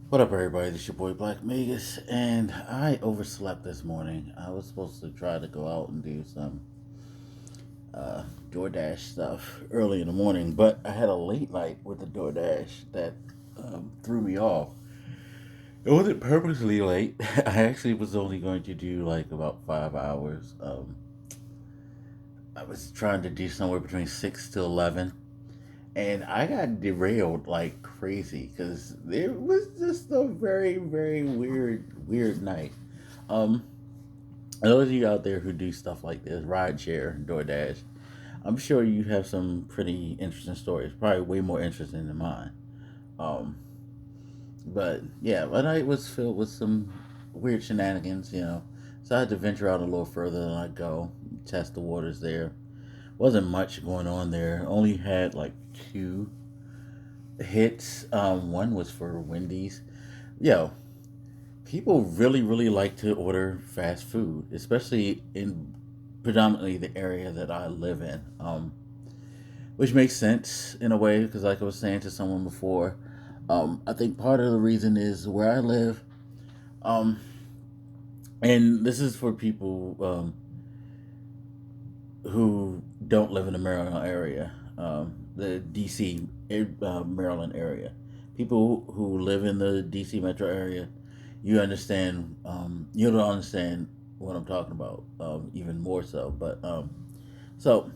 What up, everybody? This is your boy Black Magus, and I overslept this morning. I was supposed to try to go out and do some DoorDash stuff early in the morning, but I had a late night with the DoorDash that threw me off. It wasn't purposely late. I actually was only going to do like about 5 hours. I was trying to do somewhere between 6 to 11, and I got derailed like crazy because it was just a very, very weird night. Um, those of you out there who do stuff like this, rideshare, DoorDash, I'm sure you have some pretty interesting stories. Probably way more interesting than mine. Um, but yeah, my night was filled with some weird shenanigans. So I had to venture out a little further than I go, test the waters there. Wasn't much going on there. Only had like two hits. One was for Wendy's. Yo, people really like to order fast food, especially in predominantly the area that I live in. Which makes sense in a way because, like I was saying to someone before, I think part of the reason is where I live. Um, and this is for people who don't live in the Maryland area, the DC, Maryland area. People who live in the DC metro area, you understand. You don't understand what I'm talking about, even more so. So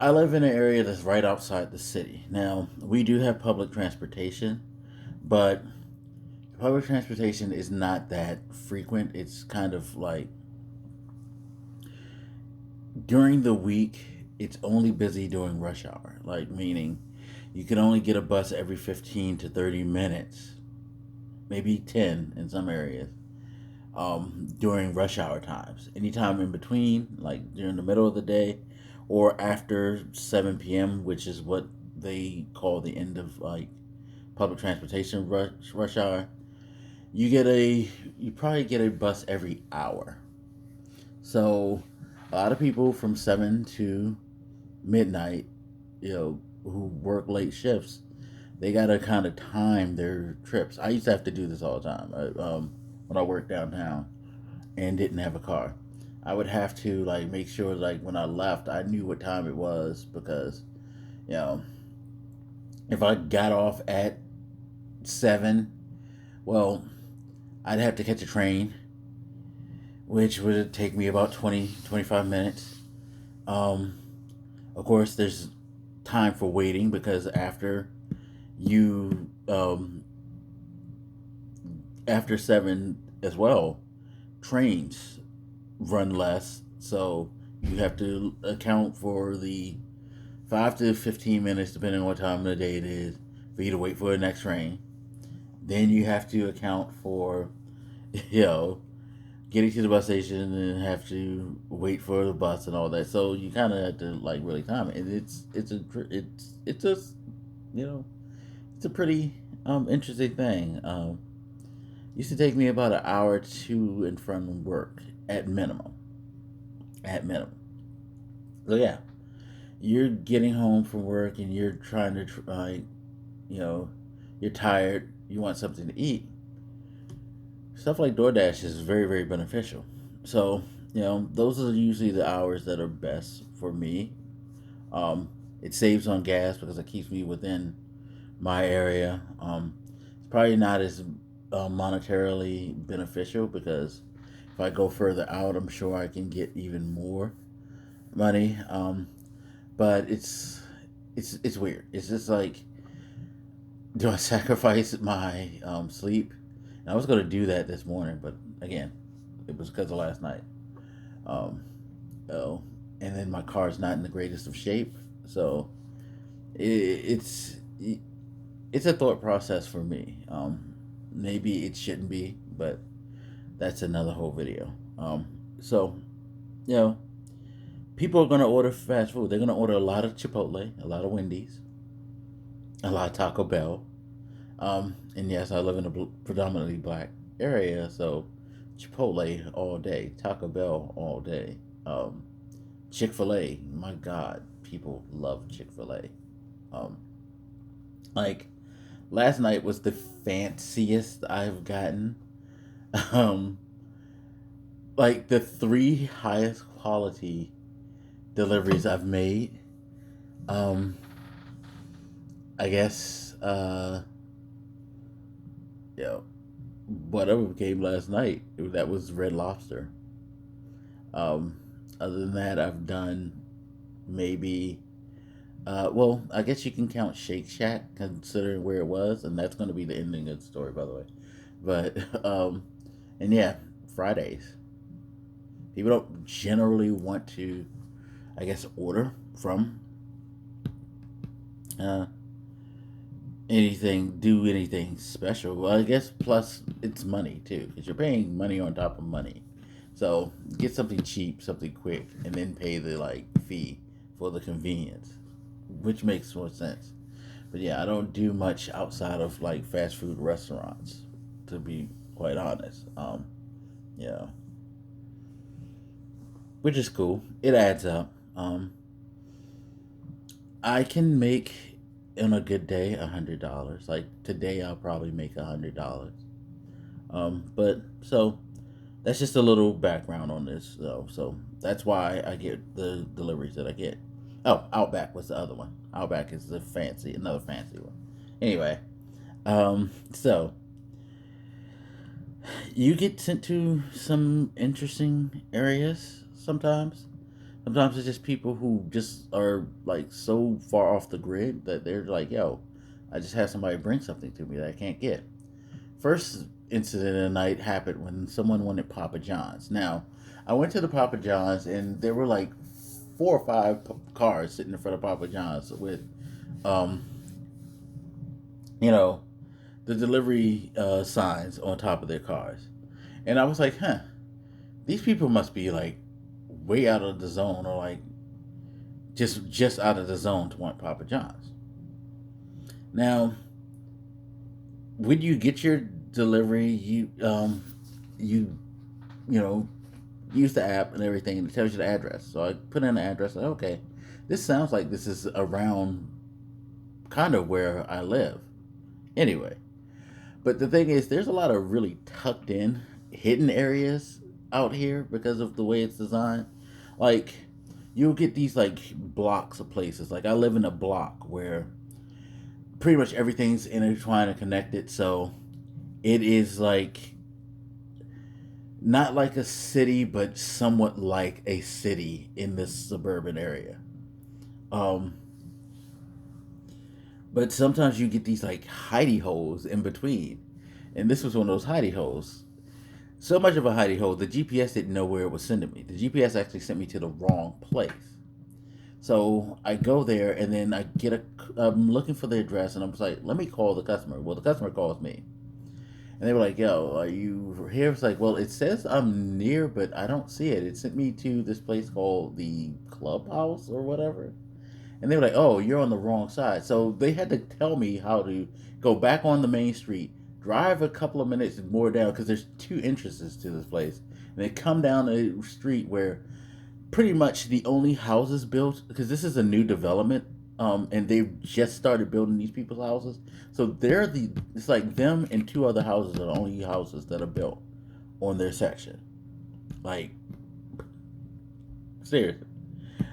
I live in an area that's right outside the city. Now we do have public transportation, but public transportation is not that frequent. It's kind of like during the week, it's only busy during rush hour. Like, meaning you can only get a bus every 15 to 30 minutes, maybe 10 in some areas, during rush hour times. Anytime in between, like during the middle of the day or after 7 p.m., which is what they call the end of like public transportation rush hour, you get a you probably get a bus every hour. So a lot of people from 7 to midnight, who work late shifts, they gotta kind of time their trips. I used to have to do this all the time. When I worked downtown and didn't have a car, I would have to like make sure like when I left, I knew what time it was because you know if I got off at 7, well, I'd have to catch a train, which would take me about 20 to 25 minutes. Um, of course, there's time for waiting because you after 7 as well, trains run less, so you have to account for the 5 to 15 minutes, depending on what time of the day it is, for you to wait for the next train. Then you have to account for you know getting to the bus station and have to wait for the bus and all that. So you kind of have to like really time it. And it's a you know it's a pretty interesting thing. Used to take me about an hour to and from work at minimum. At minimum. So yeah, you're getting home from work and you're trying to try, you know, you're tired. You want something to eat. Stuff like DoorDash is very beneficial. So those are usually the hours that are best for me. It saves on gas because it keeps me within my area. It's probably not as monetarily beneficial because if I go further out, I'm sure I can get even more money. But it's weird. It's just like, do I sacrifice my sleep? And I was going to do that this morning, but again, it was because of last night. Um, oh, and then my car's not in the greatest of shape, so it, it's it's a thought process for me. Maybe it shouldn't be, but that's another whole video. So you know, people are gonna order fast food. They're gonna order a lot of Chipotle, a lot of Wendy's, a lot of Taco Bell. And yes, I live in a predominantly black area, so Chipotle all day, Taco Bell all day, Chick Fil A. My God, people love Chick Fil A. Um, like Last night was the fanciest I've gotten. Um, like the three highest quality deliveries I've made. Um, I guess you know, whatever came last night, that was Red Lobster. Um, Other than that, I've done maybe. Well, I guess you can count Shake Shack considering where it was, and that's going to be the ending of the story, by the way. But and yeah, Fridays. People don't generally want to, I guess, order from uh, do anything special. Well, I guess plus it's money too, because you're paying money on top of money. So get something cheap, something quick, and then pay the like fee for the convenience, which makes more sense. But yeah, I don't do much outside of like fast food restaurants, to be quite honest. Yeah, which is cool. It adds up. I can make on a good day $100. Like today, I'll probably make $100. But so that's just a little background on this, though. So that's why I get the deliveries that I get. Oh, Outback was the other one. Outback is another fancy one. Anyway, so you get sent to some interesting areas sometimes. Sometimes it's just people who just are like so far off the grid that they're like, yo, I just had somebody bring something to me that I can't get. First incident of the night happened when someone wanted Papa John's. Now, I went to the Papa John's and there were like four or five cars sitting in front of Papa John's with, um, you know, the delivery signs on top of their cars. And I was like, huh, these people must be like way out of the zone or like just out of the zone to want Papa John's. Now, when you get your delivery, you you know use the app and everything, and it tells you the address. So I put in the address. Like, okay, this sounds like this is around kind of where I live. Anyway, but the thing is, there's a lot of really tucked in, hidden areas out here because of the way it's designed. Like you'll get these like blocks of places. Like I live in a block where pretty much everything's intertwined and connected. So it is like not like a city, but somewhat like a city in this suburban area. Um, but sometimes you get these like hidey holes in between, and this was one of those hidey holes. So much of a hidey hole, the GPS didn't know where it was sending me. The GPS actually sent me to the wrong place. So I go there, and then I'm looking for the address, and I'm just like, let me call the customer. Well, the customer calls me. And they were like, yo, are you here? It's like, well, it says I'm near, but I don't see it. It sent me to this place called the Clubhouse or whatever. And they were like, oh, you're on the wrong side. So they had to tell me how to go back on the main street, drive a couple of minutes more down, because there's two entrances to this place. And they come down a street where pretty much the only houses built, because this is a new development, and they've just started building these people's houses. So it's like them and two other houses are the only houses that are built on their section. Like, seriously.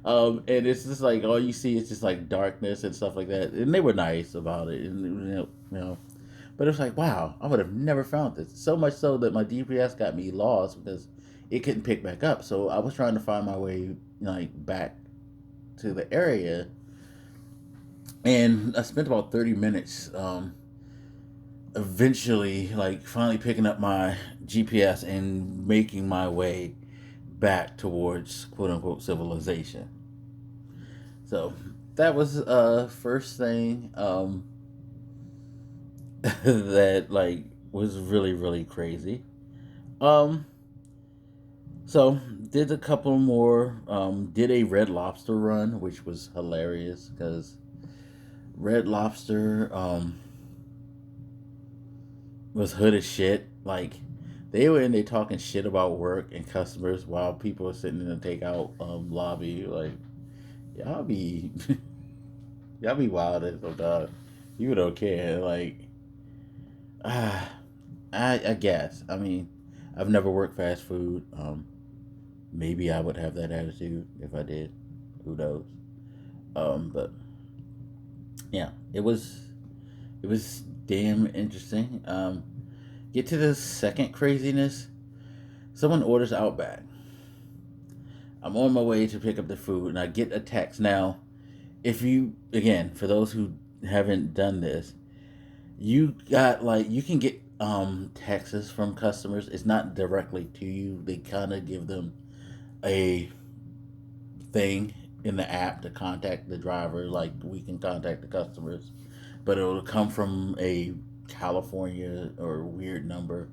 And it's just like all you see is just like darkness and stuff like that. And they were nice about it, and but it's like, wow, I would have never found this. So much so that my GPS got me lost because it couldn't pick back up. So I was trying to find my way like back to the area, and I spent about 30 minutes. Eventually, like finally picking up my GPS and making my way back towards quote unquote civilization. So that was first thing that like was really really crazy. Um, so did a couple more. Did a Red Lobster run, which was hilarious because Red Lobster was hood as shit. Like they were in there talking shit about work and customers while people were sitting in the takeout lobby. Like y'all be y'all be wild sometimes. People don't care. Like, ah, I guess. I mean, I've never worked fast food. Maybe I would have that attitude if I did. Who knows? But yeah, it was damn interesting. Get to the second craziness. Someone orders Outback. I'm on my way to pick up the food, and I get a text. Now, if you again, for those who haven't done this, you got like you can get texts from customers. It's not directly to you. They kind of give them a thing in the app to contact the driver, like we can contact the customers, but it'll come from a California or weird number.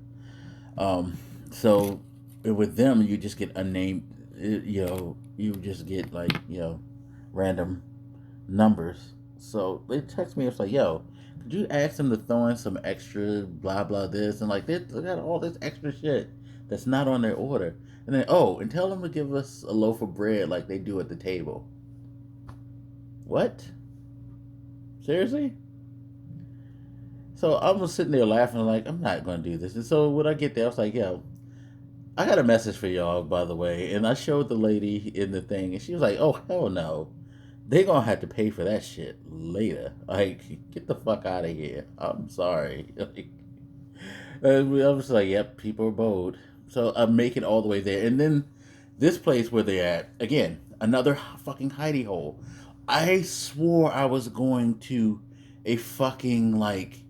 Um, so with them, you just get unnamed. You just get like random numbers. So they text me. It's like, yo, could you ask them to throw in some extra blah blah this and like they got all this extra shit that's not on their order. And then and tell them to give us a loaf of bread like they do at the table. What? Seriously? So I was sitting there laughing like I'm not gonna do this. And so when I get there, I was like, yo, I got a message for y'all by the way. And I showed the lady in the thing, and she was like, oh hell no, they gonna have to pay for that shit later. Like, get the fuck out of here. I'm sorry. And I was like, yep, people are bold. So I'm making all the way there. And then this place where they're at, again, another fucking hidey hole. I swore I was going to a fucking, like,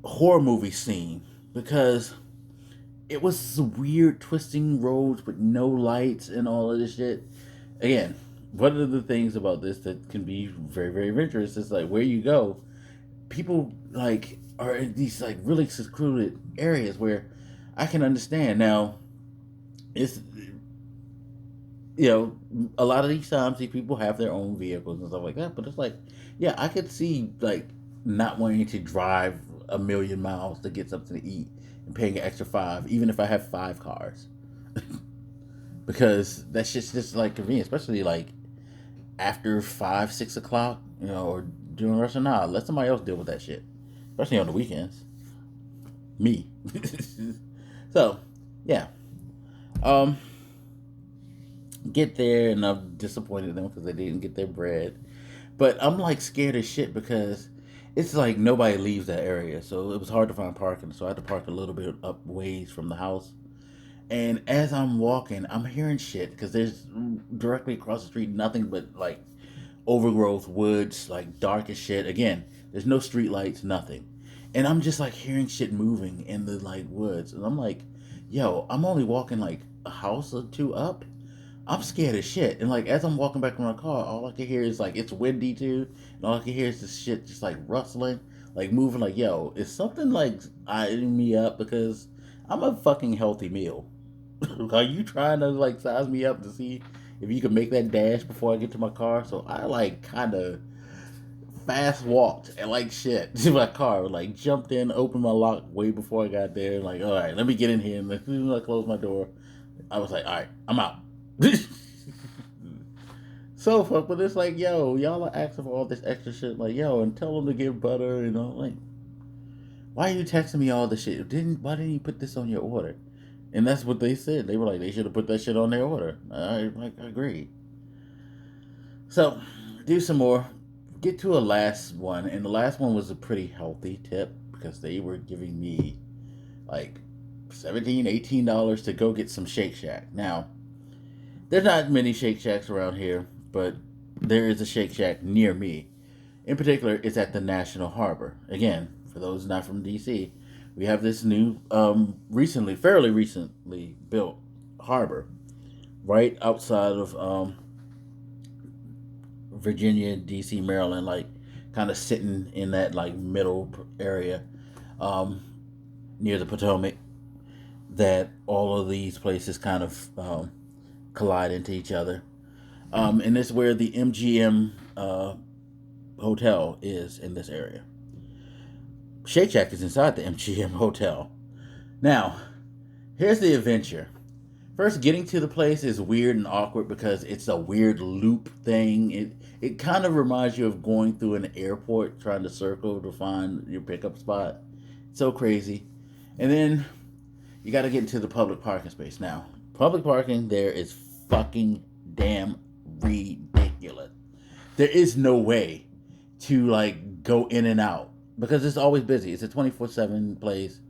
horror movie scene because it was weird twisting roads with no lights and all of this shit. Again, one of the things about this that can be very, very adventurous is like where you go, people like are in these like really secluded areas where I can understand. Now, it's a lot of these times these people have their own vehicles and stuff like that, but it's like, yeah, I could see like not wanting to drive a million miles to get something to eat and paying an extra five, even if I have five cars, because that's just like convenient, especially like after 5, 6 o'clock, or during rush hour. Let somebody else deal with that shit, especially on the weekends. Me. So, yeah. Um, get there, and I've disappointed them because they didn't get their bread. But I'm like scared as shit because it's like nobody leaves that area, so it was hard to find parking. So I had to park a little bit up ways from the house. And as I'm walking, I'm hearing shit because there's directly across the street nothing but like overgrowth, woods, like dark as shit. Again, there's no street lights, nothing. And I'm just like hearing shit moving in the like woods. And I'm like, yo, I'm only walking like a house or two up. I'm scared as shit. And like as I'm walking back to my car, all I can hear is like it's windy too. And all I can hear is this shit just like rustling, like moving like, yo, is something like eyeing me up because I'm a fucking healthy meal. Are you trying to like size me up to see if you can make that dash before I get to my car? So I like kind of fast walked and like shit to my car, like jumped in, opened my lock way before I got there. Like, all right, let me get in here. And as soon as I closed my door, I was like, all right, I'm out. So fuck, but it's like, yo, y'all are asking for all this extra shit. Like, yo, and tell them to give butter, like, why are you texting me all this shit? Why didn't you put this on your order? And that's what they said. They were like, they should have put that shit on their order. I agree. So, do some more. Get to a last one. And the last one was a pretty healthy tip because they were giving me like $17, $18 to go get some Shake Shack. Now, there's not many Shake Shacks around here, but there is a Shake Shack near me. In particular, it's at the National Harbor. Again, for those not from DC, we have this new, fairly recently built harbor right outside of Virginia, DC, Maryland, like kind of sitting in that like middle area um, near the Potomac. That all of these places kind of collide into each other, and it's where the MGM hotel is in this area. Shake Shack is inside the MGM hotel. Now, here's the adventure. First, getting to the place is weird and awkward because it's a weird loop thing. It kind of reminds you of going through an airport trying to circle to find your pickup spot. So crazy. And then you got to get into the public parking space. Now, public parking there is fucking damn ridiculous. There is no way to like go in and out because it's always busy. It's a 24/7 place.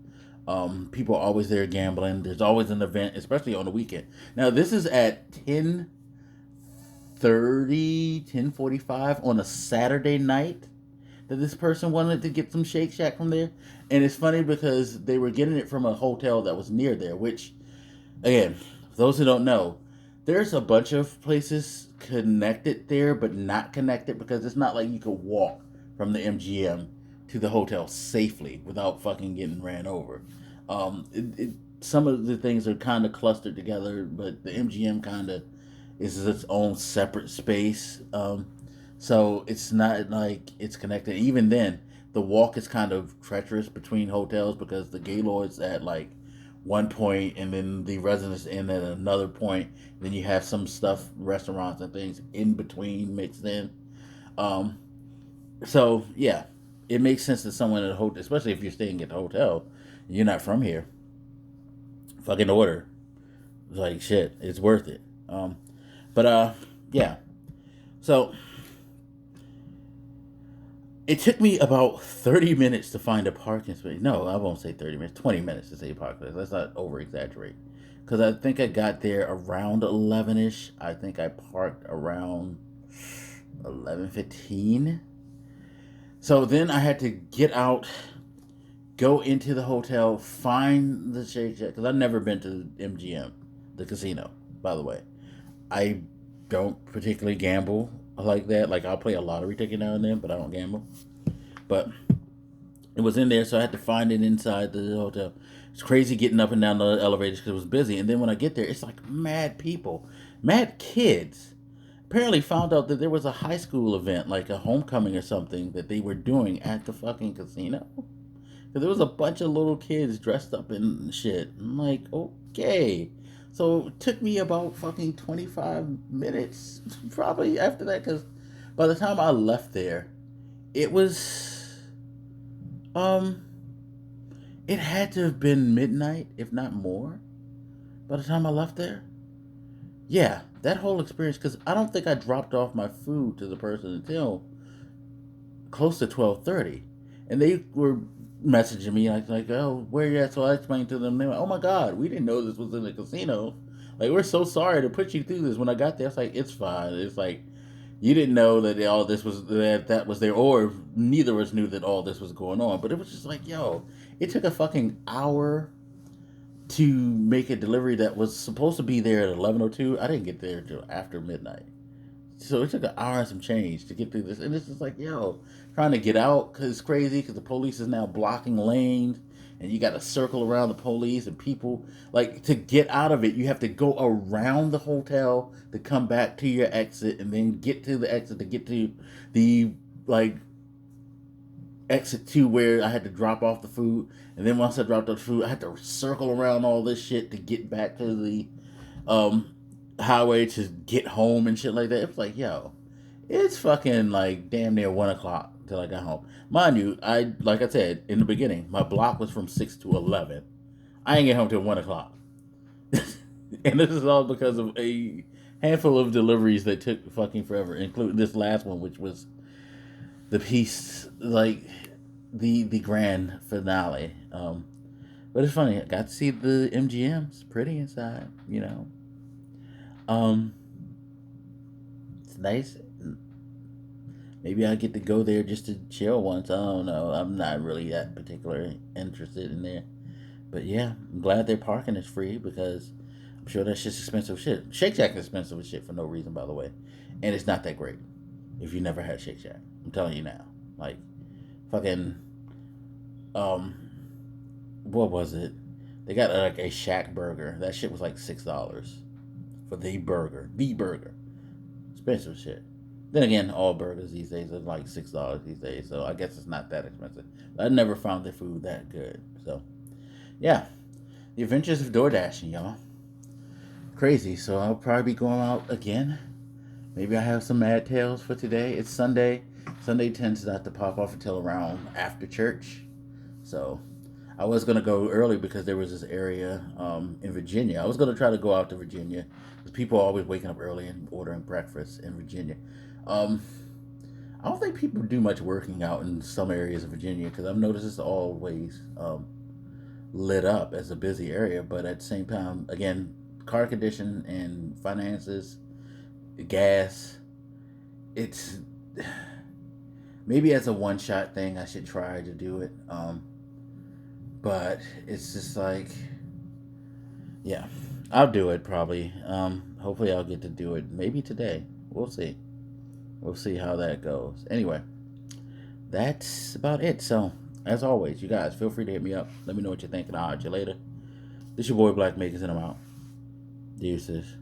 People are always there gambling. There's always an event, especially on the weekend. Now, this is at 10:45 on a Saturday night that this person wanted to get some Shake Shack from there. And it's funny because they were getting it from a hotel that was near there, which, again, for those who don't know, there's a bunch of places connected there, but not connected because it's not like you could walk from the MGM to the hotel safely without fucking getting ran over. Some of the things are kind of clustered together, but the MGM kind of is its own separate space. So it's not like it's connected. Even then, the walk is kind of treacherous between hotels because the Gaylord's at like one point and then the Residence Inn at another point. Then you have some stuff, restaurants and things in between mixed in. Um, so yeah, it makes sense that someone at a hotel, especially if you're staying at the hotel, you're not from here, fucking order. It's like shit, it's worth it. But yeah. So it took me about 30 minutes to find a parking space. No, I won't say 30 minutes, 20 minutes to say a parking space. Let's not over exaggerate. Because I think I got there around 11 ish. I think I parked around 11:15. So then I had to get out, go into the hotel, find the Shake Shack. Because I've never been to MGM, the casino, by the way. I don't particularly gamble like that. Like, I'll play a lottery ticket now and then, but I don't gamble. But it was in there, so I had to find it inside the hotel. It's crazy getting up and down the elevators because it was busy. And then when I get there, it's like mad people, mad kids. Apparently found out that there was a high school event, like a homecoming or something, that they were doing at the fucking casino. Because there was a bunch of little kids dressed up in shit. I'm like, okay. So it took me about fucking 25 minutes probably after that because by the time I left there, it was, um, it had to have been midnight, if not more, by the time I left there. Yeah, that whole experience, because I don't think I dropped off my food to the person until close to 12:30. And they were messaging me like, oh, where you at? So I explained to them. They were like, oh my God, we didn't know this was in the casino. Like, we're so sorry to put you through this. When I got there, it's like, it's fine. It's like, you didn't know that all this was, that was there, or neither of us knew that all this was going on. But it was just like, yo, it took a fucking hour to make a delivery that was supposed to be there at 11:02. I didn't get there until after midnight. So it took an hour and some change to get through this. And it's just like, yo, trying to get out because it's crazy because the police is now blocking lanes and you got to circle around the police and people. Like, to get out of it, you have to go around the hotel to come back to your exit and then get to the exit to get to the, like, exit to where I had to drop off the food. And then once I dropped off the food, I had to circle around all this shit to get back to the um, highway to get home and shit like that. It was like, yo, it's fucking like damn near 1 o'clock till I got home. Mind you, like I said in the beginning, my block was from 6 to 11. I ain't get home till 1 o'clock. And this is all because of a handful of deliveries that took fucking forever, including this last one, which was the piece, like the grand finale. But it's funny. I got to see the MGMs. Pretty inside, you know. Um, it's nice. Maybe I get to go there just to chill once. I don't know. I'm not really that particular interested in there. But yeah, I'm glad their parking is free because I'm sure that's just expensive shit. Shake Shack is expensive as shit for no reason, by the way. And it's not that great if you never had Shake Shack. I'm telling you now. Like, fucking, um, what was it? They got like a Shack burger. That shit was like $6 for the burger. The burger. Expensive shit. Then again, all burgers these days are like $6 these days, so I guess it's not that expensive. But I never found their food that good. So, yeah. The adventures of Doordashing, y'all. crazy. So I'll probably be going out again. Maybe I have some mad tales for today. It's Sunday. Sunday tends not to pop off until around after church. So I was gonna go early because there was this area in Virginia. I was gonna try to go out to Virginia because people are always waking up early and ordering breakfast in Virginia. Um, I don't think people do much working out in some areas of Virginia because I've noticed it's always lit up as a busy area, but at the same time, again, car condition and finances, gas, it's maybe as a one shot thing, I should try to do it. But it's just like, yeah, I'll do it probably. Hopefully, I'll get to do it maybe today. We'll see. We'll see how that goes. Anyway, that's about it. So, as always, you guys feel free to hit me up. Let me know what you think, and I'll hit you later. This your boy Black Makers, and I'm out. Deuces.